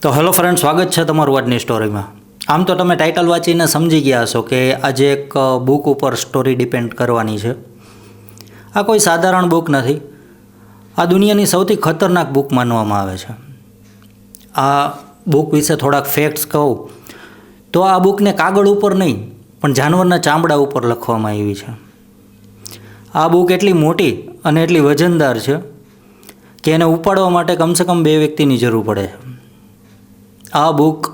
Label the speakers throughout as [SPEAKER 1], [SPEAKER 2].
[SPEAKER 1] તો hello friend, સ્વાગત છે તમારું આજની સ્ટોરીમાં. આમ તો તમે ટાઇટલ વાંચીને સમજી ગયા હશો કે આજે એક બુક ઉપર સ્ટોરી ડિપેન્ડ કરવાની છે. આ કોઈ સાધારણ બુક નથી. આ દુનિયાની સૌથી ખતરનાક બુક માનવામાં આવે છે. આ બુક વિશે થોડાક ફેક્ટ્સ કહું તો આ બુકને કાગળ ઉપર નહીં પણ જાનવરના ચામડા ઉપર લખવામાં આવી છે. આ બુક એટલી મોટી અને એટલી વજનદાર છે કે એને ઉપાડવા માટે કમસે કમ 2 વ્યક્તિની જરૂર પડે છે. આ બુક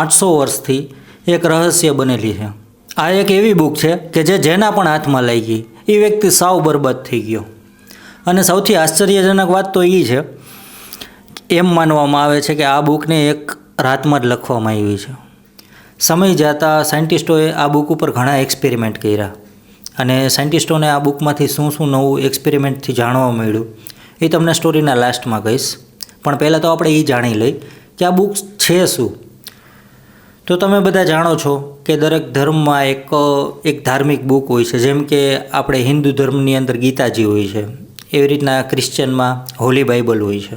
[SPEAKER 1] 800 વર્ષથી એક રહસ્ય બનેલી છે. આ એક એવી બુક છે કે જેના પણ હાથમાં લાગી એ વ્યક્તિ સાવ બરબાદ થઈ ગયો. અને સૌથી આશ્ચર્યજનક વાત તો એ છે, એમ માનવામાં આવે છે કે આ બુકને એક રાતમાં જ લખવામાં આવી છે. સમય જતાં સાયન્ટિસ્ટોએ આ બુક ઉપર ઘણા એક્સપેરિમેન્ટ કર્યા અને સાયન્ટિસ્ટોને આ બુકમાંથી શું શું નવું એક્સપેરિમેન્ટથી જાણવા મળ્યું એ તમને સ્ટોરીના લાસ્ટમાં કહીશ. પણ પહેલાં તો આપણે એ જાણી લઈ કે આ બુક છે શું. તો તમે બધા જાણો છો કે દરેક ધર્મમાં એક ધાર્મિક બુક હોય છે. જેમ કે આપણે હિન્દુ ધર્મની અંદર ગીતાજી હોય છે, એવી રીતના ક્રિશ્ચિયનમાં હોલી બાઇબલ હોય છે.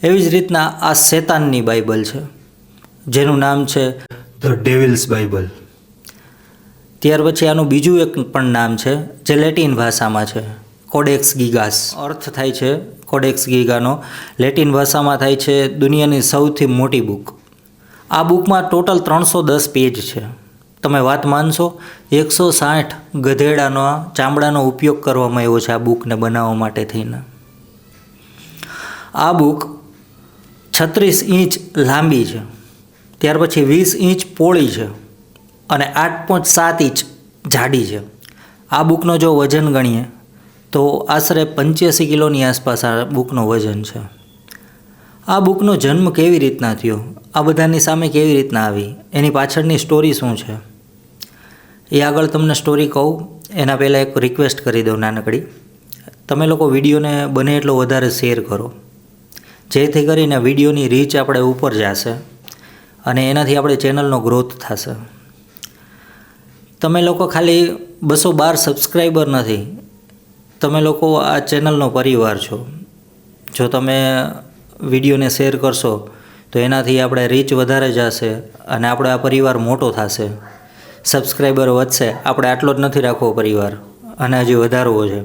[SPEAKER 1] એવી જ રીતના આ શેતાનની બાઇબલ છે જેનું નામ છે ધ ડેવિલ્સ બાઇબલ. ત્યાર પછી આનું બીજું એક પણ નામ છે જે લેટિન ભાષામાં છે, કોડેક્સ ગીગાસ. અર્થ થાય છે કોડેક્સ ગીગાનો, લેટિન ભાષામાં થાય છે દુનિયાની સૌથી મોટી બુક. આ બુકમાં ટોટલ 310 પેજ છે. તમે વાત માનશો, 160 ગધેડાનો ચામડાનો ઉપયોગ કરવામાં આવ્યો છે આ બુકને બનાવવા માટે થઈને. આ બુક 36 ઇંચ લાંબી છે, ત્યાર પછી 20 ઇંચ પહોળી છે અને 8.7 ઇંચ જાડી છે. આ બુકનો જો વજન ગણીએ તો આશરે 85 કિલોની આસપાસ આ બુકનું વજન છે. આ બુકનો જન્મ કેવી રીતના થયો, આ બધાની સામે કેવી રીતના આવી, એની પાછળની સ્ટોરી શું છે એ આગળ તમને સ્ટોરી કહું એના પહેલાં એક રિક્વેસ્ટ કરી દઉં નાનકડી. તમે લોકો વિડીયોને બને એટલો વધારે શેર કરો, જેથી કરીને વિડીયોની રીચ આપણે ઉપર જશે અને એનાથી આપણે ચેનલનો ગ્રોથ થશે. તમે લોકો ખાલી 212 સબસ્ક્રાઈબર નથી, તમે લોકો આ ચેનલનો પરિવાર છો. જો તમે વિડીયોને શેર કરશો તો એનાથી આપણે રીચ વધારે જશે અને આપણો આ પરિવાર મોટો થશે, સબસ્ક્રાઈબર વધશે. આપણે આટલો જ નથી રાખવો પરિવાર, અને હજી વધારવો છે.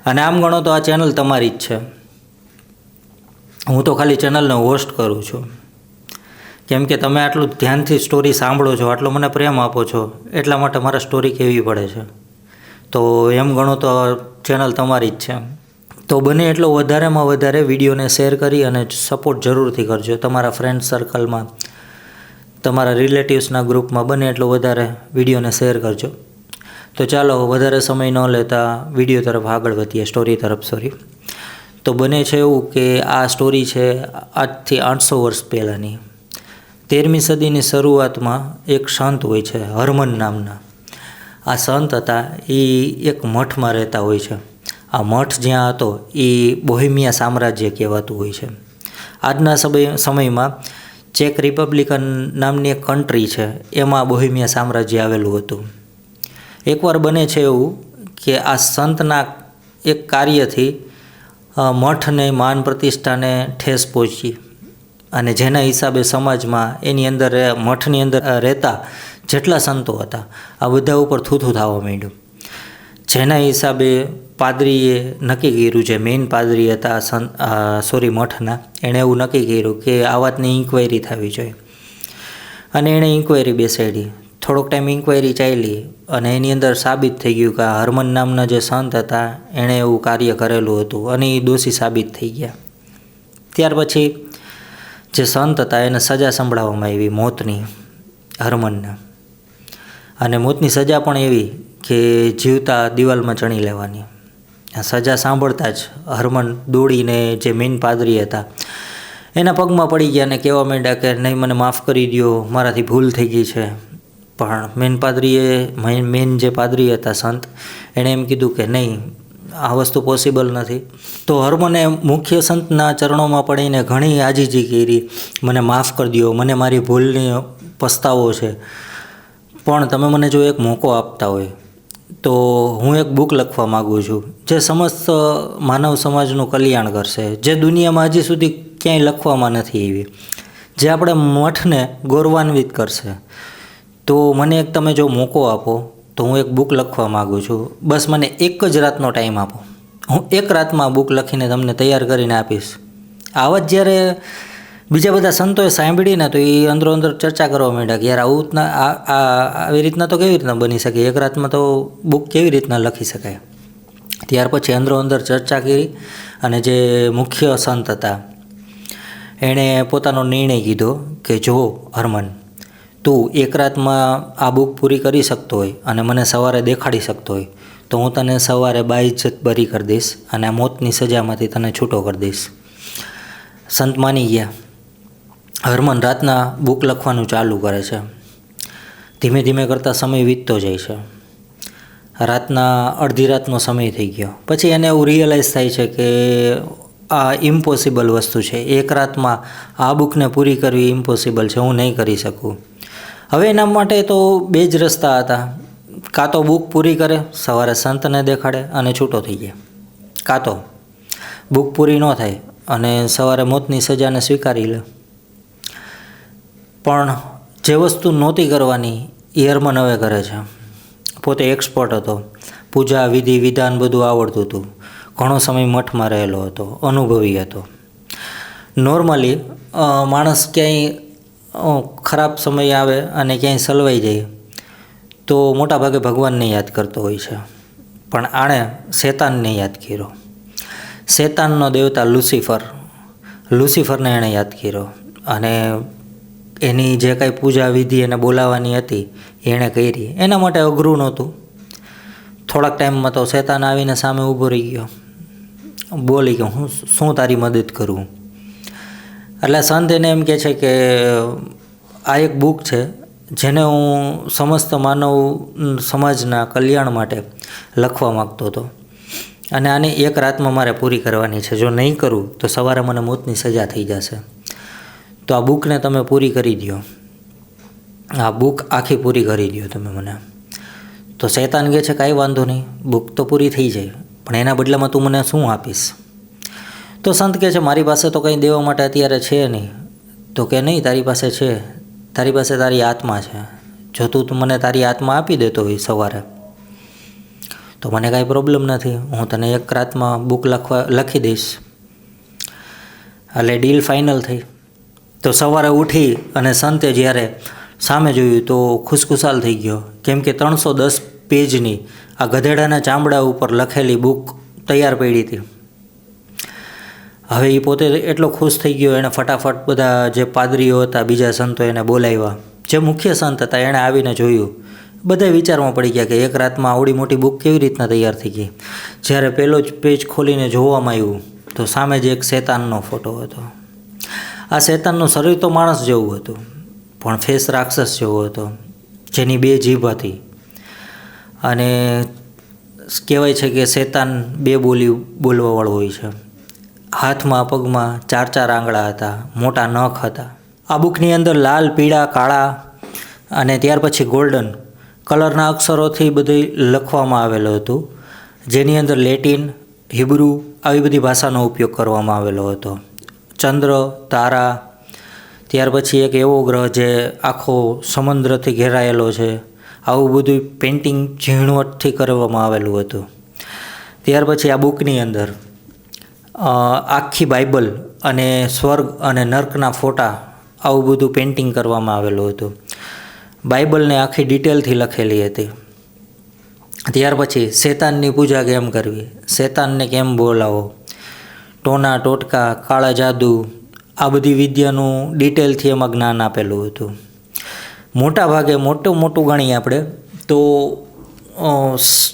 [SPEAKER 1] અને આમ ગણો તો આ ચેનલ તમારી જ છે. હું તો ખાલી ચેનલને હોસ્ટ કરું છું. કેમ કે તમે આટલું ધ્યાનથી સ્ટોરી સાંભળો છો, આટલો મને પ્રેમ આપો છો, એટલા માટે મારે સ્ટોરી કહેવી પડે છે. તો એમ ગણો તો ચેનલ તમારી જ છે. તો બને એટલો વધારેમાં વધારે વિડીયોને શેર કરી અને સપોર્ટ જરૂરથી કરજો. તમારા ફ્રેન્ડ સર્કલમાં, તમારા રિલેટિવ્સના ગ્રુપમાં બને એટલો વધારે વિડીયોને શેર કરજો. તો ચાલો વધારે સમય ન લેતા વિડીયો તરફ આગળ વધીએ, સ્ટોરી તરફ. તો બને છે એવું કે આ સ્ટોરી છે આજથી 800 વર્ષ પહેલાંની. 13મી સદીની શરૂઆતમાં એક સંત હોય છે હરમન નામના. આ સંત હતા એ એક મઠમાં રહેતા હોય છે. આ મઠ જ્યાં હતો એ બોહેમિયા સામ્રાજ્ય કહેવાતું હોય છે. આજના સમયમાં ચેક રિપબ્લિકન નામની એક કન્ટ્રી છે, એમાં બોહેમિયા સામ્રાજ્ય આવેલું હતું. એકવાર બને છે એવું કે આ સંતના એક કાર્યથી મઠને માન પ્રતિષ્ઠાને ઠેસ પહોંચી અને જેના હિસાબે સમાજમાં એની અંદર મઠની અંદર રહેતા જેટલા સંતો હતા આ બધા ઉપર થૂથું થવા માંડ્યું. જેના હિસાબે પાદરીએ નક્કી કર્યું, જે મેઇન પાદરી હતા મઠના, એણે એવું નક્કી કર્યું કે આ વાતની ઇન્ક્વાયરી થવી જોઈએ. અને એણે ઇન્ક્વાયરી બેસાડી. થોડોક ટાઈમ ઇન્ક્વાયરી ચાલી અને એની અંદર સાબિત થઈ ગયું કે આ હરમન નામના જે સંત હતા એણે એવું કાર્ય કરેલું હતું અને એ દોષી સાબિત થઈ ગયા. ત્યાર પછી જે સંત હતા એને સજા સંભળાવવામાં આવી મોતની, હરમનને. અને મોતની સજા પણ એવી કે જીવતા દિવાલમાં ચણી લેવાની. આ સજા સાંભળતા જ હરમન દોડીને જે મેઇન પાદરી હતા એના પગમાં પડી ગયા અને કહેવા માંડ્યા કે નહીં, મને માફ કરી દો, મારાથી ભૂલ થઈ ગઈ છે. પણ મેઇન જે પાદરી હતા સંત, એણે એમ કીધું કે નહીં, આ વસ્તુ પોસિબલ નથી. તો હરમને મુખ્ય સંતના ચરણોમાં પડીને ઘણી આજીજી કરી, મને માફ કરી દો, મને મારી ભૂલની પસ્તાવો છે, પણ તમે મને જો એક મોકો આપતા હોય તો હું એક બુક લખવા માગું છું જે સમસ્ત માનવ સમાજનું કલ્યાણ કરશે, જે દુનિયામાં હજી સુધી ક્યાંય લખવામાં નથી એવી, જે આપણે મઠને ગૌરવાન્વિત કરશે. તો મને એક તમે જો મોકો આપો તો હું એક બુક લખવા માગું છું. બસ મને એક જ રાતનો ટાઈમ આપો, હું એક રાતમાં બુક લખીને તમને તૈયાર કરીને આપીશ. આવા જ જ્યારે બીજા બધા સંતોએ સાંભળીને તો એ અંદરો અંદર ચર્ચા કરવા માંડ્યા કે યાર આવું આવી રીતના તો કેવી રીતના બની શકે, એક રાતમાં તો બુક કેવી રીતના લખી શકાય. ત્યાર પછી અંદરો અંદર ચર્ચા કરી અને જે મુખ્ય સંત હતા એણે પોતાનો નિર્ણય કીધો કે જો હરમન, તું એક રાતમાં આ બુક પૂરી કરી શકતો હોય અને મને સવારે દેખાડી શકતો હોય તો હું તને સવારે બાઇજ્જત બરી કરી દઈશ અને આ મોતની સજામાંથી તને છૂટો કરી દઈશ. સંત માની ગયા. હરમન રાતના બુક લખવાનું ચાલુ કરે છે. ધીમે ધીમે કરતાં સમય વીતતો જાય છે. રાતના અડધી રાતનો સમય થઈ ગયો. પછી એને એવું રિયલાઇઝ થાય છે કે આ ઇમ્પોસિબલ વસ્તુ છે, એક રાતમાં આ બુકને પૂરી કરવી ઇમ્પોસિબલ છે, હું નહીં કરી શકું. હવે એના માટે તો બે જ રસ્તા હતા, કાં તો બુક પૂરી કરે, સવારે સંતને દેખાડે અને છૂટો થઈ જાય, કાં તો બુક પૂરી ન થાય અને સવારે મોતની સજાને સ્વીકારી લે. પણ જે વસ્તુ નહોતી કરવાની એ હરમન હવે કરે છે. પોતે એક્સપર્ટ હતો, પૂજા વિધિ વિધાન બધું આવડતું હતું, ઘણો સમય મઠમાં રહેલો હતો, અનુભવી હતો. નોર્મલી માણસ ક્યાંય ખરાબ સમય આવે અને ક્યાંય સલવાઈ જાય તો મોટાભાગે ભગવાનને યાદ કરતો હોય છે, પણ આણે શેતાનને યાદ કર્યો. શેતાનનો દેવતા લુસિફરને એણે યાદ કર્યો અને એની જે કાંઈ પૂજા વિધિ એને બોલાવવાની હતી એણે કરી. એના માટે અઘરું નહોતું. થોડાક ટાઈમમાં તો શેતાન આવીને સામે ઊભો રહી ગયો, બોલી કે હું શું તારી મદદ કરું. એટલે સંત એને એમ કહે છે કે આ એક બુક છે જેને હું સમસ્ત માનવ સમાજના કલ્યાણ માટે લખવા માગતો હતો અને આને એક રાતમાં મારે પૂરી કરવાની છે. જો નહીં કરું તો સવારે મને મોતની સજા થઈ જશે. તો આ બુકને તમે પૂરી કરી દો, આ બુક આખી પૂરી કરી દો તમે મને. તો શૈતાન કહે છે કાંઈ વાંધો નહીં, બુક તો પૂરી થઈ જાય, પણ એના બદલામાં તું મને શું આપીશ? તો સંત કહે છે મારી પાસે તો કંઈ દેવા માટે અત્યારે છે નહીં. તો કે નહીં, તારી પાસે છે, તારી પાસે તારી આત્મા છે. જો તું મને તારી આત્મા આપી દેતો હોય સવારે તો મને કાંઈ પ્રોબ્લેમ નથી, હું તને એક રાતમાં બુક લખી દઈશ. એટલે ડીલ ફાઇનલ થઈ. તો સવારે ઉઠી અને સંતે જ્યારે સામે જોયું તો ખુશખુશાલ થઈ ગયો, કેમ કે 310 પેજની આ ગધેડાના ચામડા ઉપર લખેલી બુક તૈયાર પડી હતી. હવે એ પોતે એટલો ખુશ થઈ ગયો, એણે ફટાફટ બધા જે પાદરીઓ હતા, બીજા સંતો એને બોલાવ્યા. જે મુખ્ય સંત હતા એણે આવીને જોયું. બધા વિચારમાં પડી ગયા કે એક રાતમાં આવડી મોટી બુક કેવી રીતના તૈયાર થઈ ગઈ. જ્યારે પહેલો જ પેજ ખોલીને જોવામાં આવ્યું તો સામે જ એક શેતાનનો ફોટો હતો. આ શેતાનનું શરીર તો માણસ જેવું હતું પણ ફેસ રાક્ષસ જેવો હતો, જેની 2 જીભ હતી અને કહેવાય છે કે શેતાન 2 બોલી બોલવાવાળો હોય છે. હાથમાં પગમાં 4 આંગળા હતા, મોટા નખ હતા. આ બુકની અંદર લાલ, પીળા, કાળા અને ત્યાર પછી ગોલ્ડન કલરના અક્ષરોથી બધું લખવામાં આવેલું હતું, જેની અંદર લેટિન, હિબ્રુ આવી બધી ભાષાનો ઉપયોગ કરવામાં આવેલો હતો. ચંદ્ર, તારા, ત્યાર પછી એક એવો ગ્રહ જે આખો સમુદ્રથી ઘેરાયેલો છે, આવું બધું પેઇન્ટિંગ ઝીણવટથી કરવામાં આવેલું હતું. ત્યાર પછી આ બુકની અંદર આખી બાઇબલ અને સ્વર્ગ અને નર્કના ફોટા આવું બધું પેઇન્ટિંગ કરવામાં આવેલું હતું. બાઇબલને આખી ડિટેલથી લખેલી હતી. ત્યાર પછી શેતાનની પૂજા કેમ કરવી, શેતાનને કેમ બોલાવો, ટોના ટોટકા, કાળા જાદુ, આ બધી વિદ્યાનું ડિટેલથી એમાં જ્ઞાન આપેલું હતું. મોટા ભાગે મોટું ગણીએ આપણે તો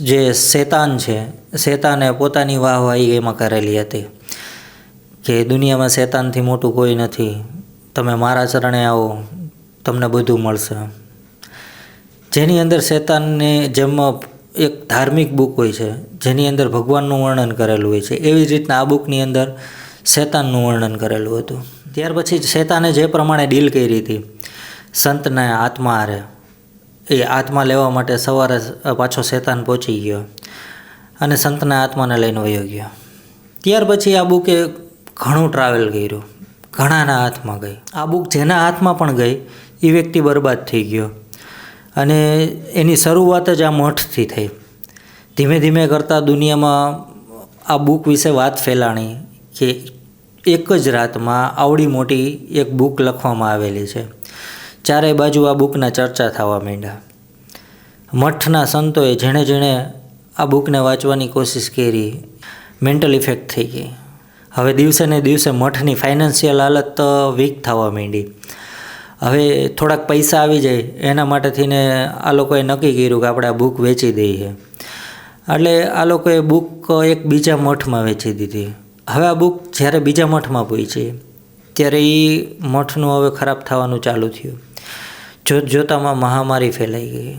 [SPEAKER 1] જે શેતાન છે, શેતાને પોતાની વાહવાહી એમાં કરેલી હતી કે દુનિયામાં શેતાનથી મોટું કોઈ નથી, તમે મારા ચરણે આવો, તમને બધું મળશે. જેની અંદર શેતાનને જેમ એક ધાર્મિક બુક હોય છે જેની અંદર ભગવાનનું વર્ણન કરેલું હોય છે, એવી જ રીતના આ બુકની અંદર શેતાનનું વર્ણન કરેલું હતું. ત્યાર પછી શેતાને જે પ્રમાણે ડીલ કરી હતી સંતને આત્મા હારે, એ આત્મા લેવા માટે સવારે પાછો શેતાન પહોંચી ગયો અને સંતના આત્માને લઈને વયો ગયો. ત્યાર પછી આ બુકે ઘણું ટ્રાવેલ કર્યું, ઘણાના હાથમાં ગઈ. આ બુક જેના હાથમાં પણ ગઈ એ વ્યક્તિ બરબાદ થઈ ગયો. અને એની શરૂઆત જ આ મઠથી થઈ. ધીમે ધીમે કરતાં દુનિયામાં આ બુક વિશે વાત ફેલાણી કે એક જ રાતમાં આવડી મોટી એક બુક લખવામાં આવેલી છે. ચારેય બાજુ આ બુકના ચર્ચા થવા માંડ્યા. મઠના સંતોએ જેણે જેણે આ બુકને વાંચવાની કોશિશ કરી મેન્ટલ ઇફેક્ટ થઈ ગઈ. હવે દિવસે ને દિવસે મઠની ફાઇનાન્શિયલ હાલત વીક થવા માંડી. હવે થોડાક પૈસા આવી જાય એના માટે થઈને આ લોકોએ નક્કી કર્યું કે આપણે આ બુક વેચી દઈએ. એટલે આ લોકોએ બુક એક બીજા મઠમાં વેચી દીધી. હવે આ બુક જ્યારે બીજા મઠમાં પહોંચી ત્યારે એ મઠનું હવે ખરાબ થવાનું ચાલુ થયું. જોતજોતામાં મહામારી ફેલાઈ ગઈ.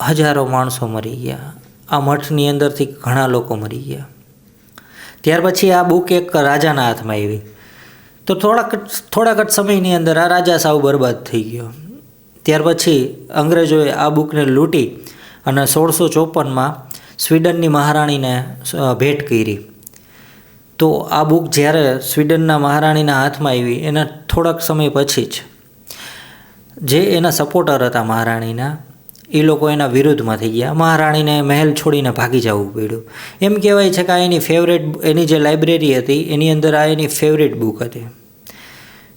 [SPEAKER 1] હજારો માણસો મરી ગયા. આ મઠની અંદરથી ઘણા લોકો મરી ગયા. ત્યાર પછી આ બુક એક રાજાના હાથમાં આવી. તો થોડાક જ સમયની અંદર આ રાજા સાવ બરબાદ થઈ ગયો. ત્યાર પછી અંગ્રેજોએ આ બુકને લૂંટી અને 1654માં સ્વીડનની મહારાણીને ભેટ કરી. તો આ બુક જ્યારે સ્વીડનના મહારાણીના હાથમાં આવી એના થોડાક સમય પછી જ જે એના સપોર્ટર હતા મહારાણીના એ લોકો એના વિરુદ્ધમાં થઈ ગયા. મહારાણીને મહેલ છોડીને ભાગી જવું પડ્યું. એમ કહેવાય છે કે આ એની જે લાઇબ્રેરી હતી એની અંદર આ એની ફેવરેટ બુક હતી.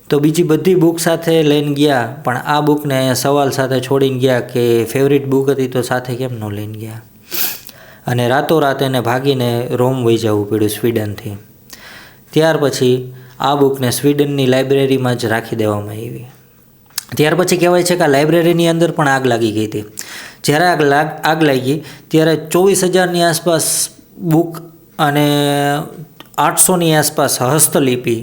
[SPEAKER 1] તો બીજી બધી બુક સાથે લઈને ગયા પણ આ બુકને સવાલ સાથે છોડીને ગયા કે ફેવરેટ બુક હતી તો સાથે કેમ ન લઈને ગયા. અને રાતોરાત એને ભાગીને રોમ વહી જવું પડ્યું સ્વીડનથી. ત્યાર પછી આ બુકને સ્વીડનની લાઇબ્રેરીમાં જ રાખી દેવામાં આવી. ત્યાર પછી કહેવાય છે કે આ લાઇબ્રેરીની અંદર પણ આગ લાગી ગઈ હતી. જ્યારે આગ લાગી ત્યારે 24,000ની આસપાસ બુક અને 800ની આસપાસ હસ્તલિપિ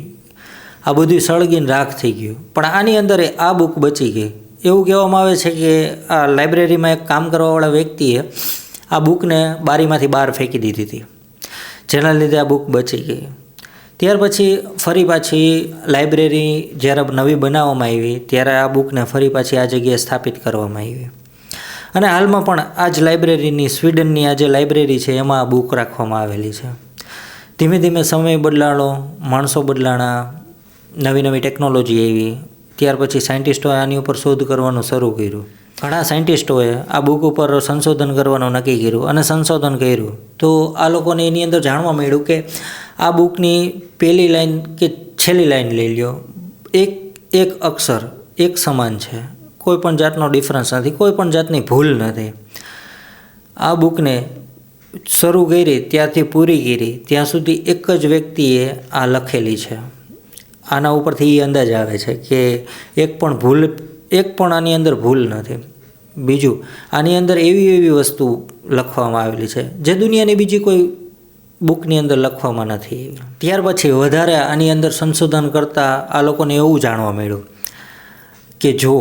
[SPEAKER 1] આ બધું સળગીને રાખ થઈ ગયું. પણ આની અંદર આ બુક બચી ગઈ. એવું કહેવામાં આવે છે કે આ લાઇબ્રેરીમાં એક કામ કરવાવાળા વ્યક્તિએ આ બુકને બારીમાંથી બહાર ફેંકી દીધી હતી, જેના લીધે આ બુક બચી ગઈ. ત્યાર પછી ફરી પાછી લાઇબ્રેરી જ્યારે નવી બનાવવામાં આવી ત્યારે આ બુકને ફરી પાછી આ જગ્યાએ સ્થાપિત કરવામાં આવી. અને હાલમાં પણ આ જ લાઇબ્રેરીની સ્વીડનની આ જે લાઇબ્રેરી છે એમાં આ બુક રાખવામાં આવેલી છે. ધીમે ધીમે સમય બદલાણો, માણસો બદલાણા, નવી નવી ટેકનોલોજી આવી. ત્યાર પછી સાયન્ટિસ્ટોએ આની ઉપર શોધ કરવાનું શરૂ કર્યું. ઘણા સાયન્ટિસ્ટોએ આ બુક ઉપર સંશોધન કરવાનું નક્કી કર્યું અને સંશોધન કર્યું. તો આ લોકોને એની અંદર જાણવા મળ્યું કે આ બુકની પહેલી લાઈન કે છેલ્લી લાઈન લઈ લ્યો, એક અક્ષર એક સમાન છે, કોઈ પણ જાતનો ડિફરન્સ નથી, કોઈ પણ જાતની ભૂલ નથી. આ બુકને શરૂ કરી ત્યારથી પૂરી કરી ત્યાં સુધી એક જ વ્યક્તિએ આ લખેલી છે. આના ઉપરથી એ અંદાજ આવે છે કે એક પણ આની અંદર ભૂલ નથી. બીજું, આની અંદર એવી વસ્તુ લખવામાં આવેલી છે જે દુનિયાની બીજી કોઈ બુકની અંદર લખવામાં નથી. ત્યાર પછી વધારે આની અંદર સંશોધન કરતાં આ લોકોને એવું જાણવા મળ્યું કે જો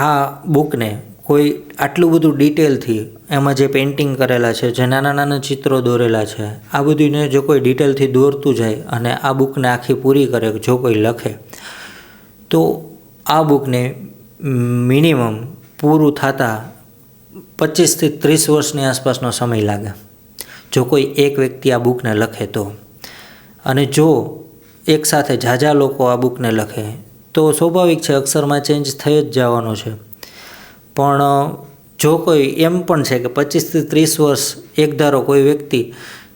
[SPEAKER 1] આ બુકને કોઈ આટલું બધું ડિટેલથી એમાં જે પેઇન્ટિંગ કરેલા છે, જે નાના નાના ચિત્રો દોરેલા છે, આ બધુંને જો કોઈ ડિટેલથી દોરતું જાય અને આ બુકને આખી પૂરી કરે, જો કોઈ લખે તો આ બુકને મિનિમમ પૂરું થતાં 25થી 30 વર્ષની આસપાસનો સમય લાગે જો કોઈ એક વ્યક્તિ આ બુકને લખે તો. અને જો એકસાથે ઝાઝા લોકો આ બુકને લખે તો સ્વાભાવિક છે અક્ષરમાં ચેન્જ થઈ જ જવાનો છે. પણ જો કોઈ એમ પણ છે કે 25થી 30 વર્ષ એક ધારો કોઈ વ્યક્તિ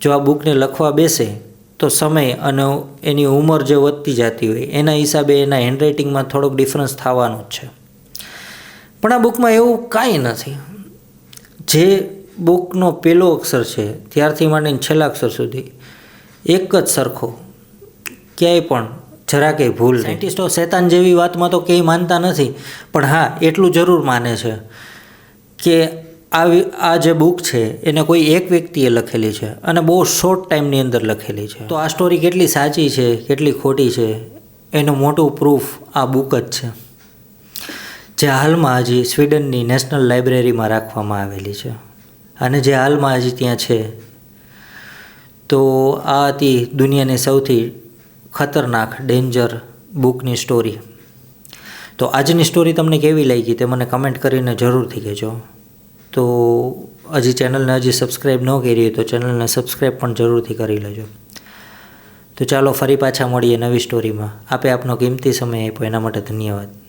[SPEAKER 1] જો આ બુકને લખવા બેસે તો સમય અને એની ઉંમર જે વધતી જતી હોય એના હિસાબે એના હેન્ડરાઇટિંગમાં થોડોક ડિફરન્સ થવાનો જ છે. પણ આ બુકમાં એવું કાંઈ નથી. જે બુકનો પહેલો અક્ષર છે ત્યારથી માંડીને છેલ્લા અક્ષર સુધી એક જ સરખો, ક્યાંય પણ જરા કંઈ ભૂલ નહીં. સાયન્ટિસ્ટો શેતાન જેવી વાતમાં તો કંઈ માનતા નથી, પણ હા એટલું જરૂર માને છે કે આ જે બુક છે એને કોઈ એક વ્યક્તિએ લખેલી છે અને બહુ શોર્ટ ટાઈમની અંદર લખેલી છે. તો આ સ્ટોરી કેટલી સાચી છે કેટલી ખોટી છે એનું મોટું પ્રૂફ આ બુક જ છે, જે હાલમાં હજી સ્વીડનની નેશનલ લાઇબ્રેરીમાં રાખવામાં આવેલી છે અને જે હાલમાં હજી ત્યાં છે. તો આ હતી દુનિયાની સૌથી ખતરનાક ડેન્જર બુકની સ્ટોરી. તો આજની સ્ટોરી તમને કેવી લાગી તે મને કમેન્ટ કરીને જરૂરથી કહેજો. તો હજી ચેનલને સબસ્ક્રાઈબ ન કરી હોય તો ચેનલને સબસ્ક્રાઈબ પણ જરૂરથી કરી લેજો. તો ચાલો ફરી પાછા મળીએ નવી સ્ટોરીમાં. આપે આપનો કિંમતી સમય આપ્યો એના માટે ધન્યવાદ.